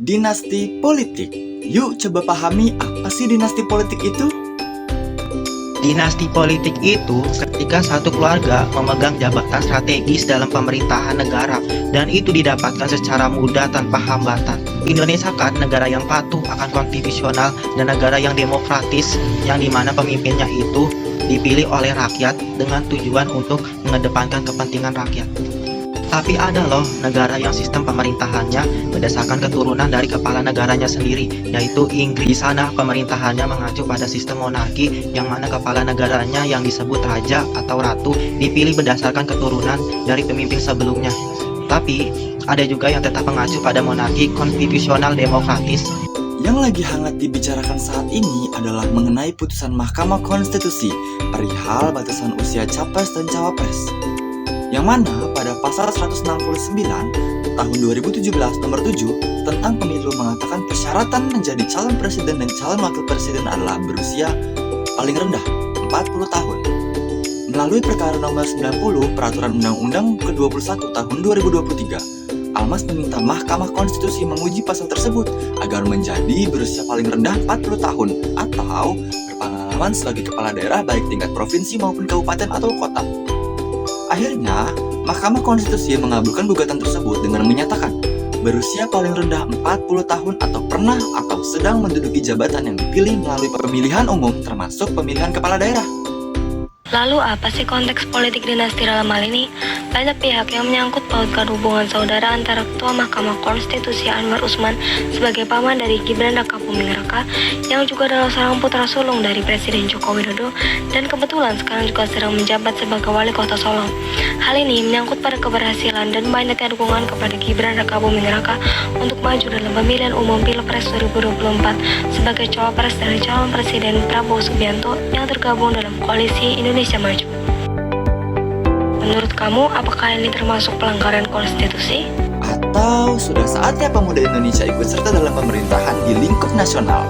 Dinasti politik. Yuk coba pahami apa sih dinasti politik itu? Dinasti politik itu ketika satu keluarga memegang jabatan strategis dalam pemerintahan negara dan itu didapatkan secara mudah tanpa hambatan. Indonesia kan negara yang patuh akan konstitusional dan negara yang demokratis yang dimana pemimpinnya itu dipilih oleh rakyat dengan tujuan untuk mengedepankan kepentingan rakyat. Tapi ada loh negara yang sistem pemerintahannya berdasarkan keturunan dari kepala negaranya sendiri, yaitu Inggris. Di sana pemerintahannya mengacu pada sistem monarki yang mana kepala negaranya yang disebut raja atau ratu dipilih berdasarkan keturunan dari pemimpin sebelumnya. Tapi ada juga yang tetap mengacu pada monarki konstitusional demokratis. Yang lagi hangat dibicarakan saat ini adalah mengenai putusan Mahkamah Konstitusi perihal batasan usia capres dan cawapres. Yang mana pada pasal 169 tahun 2017 nomor 7 tentang pemilu mengatakan persyaratan menjadi calon presiden dan calon wakil presiden adalah berusia paling rendah 40 tahun. Melalui perkara nomor 90 peraturan undang-undang ke-21 tahun 2023, Almas meminta Mahkamah Konstitusi menguji pasal tersebut agar menjadi berusia paling rendah 40 tahun atau berpengalaman sebagai kepala daerah baik tingkat provinsi maupun kabupaten atau kota. Akhirnya, Mahkamah Konstitusi mengabulkan gugatan tersebut dengan menyatakan berusia paling rendah 40 tahun atau pernah atau sedang menduduki jabatan yang dipilih melalui pemilihan umum termasuk pemilihan kepala daerah. Lalu apa sih konteks politik dinasti dalam hal ini? Banyak pihak yang menyangkut pautkan hubungan saudara antara Ketua Mahkamah Konstitusi Anwar Usman sebagai paman dari Gibran Raka Buming Raka yang juga adalah seorang putra sulung dari Presiden Joko Widodo dan kebetulan sekarang juga sedang menjabat sebagai Wali Kota Solo. Hal ini menyangkut pada keberhasilan dan banyaknya dukungan kepada Gibran Raka Buming Raka untuk maju dalam pemilihan umum Pilpres 2024 sebagai cawapres dari calon Presiden Prabowo Subianto yang tergabung dalam koalisi Indonesia Maju. Menurut kamu, apakah ini termasuk pelanggaran konstitusi? Atau sudah saatnya pemuda Indonesia ikut serta dalam pemerintahan di lingkup nasional?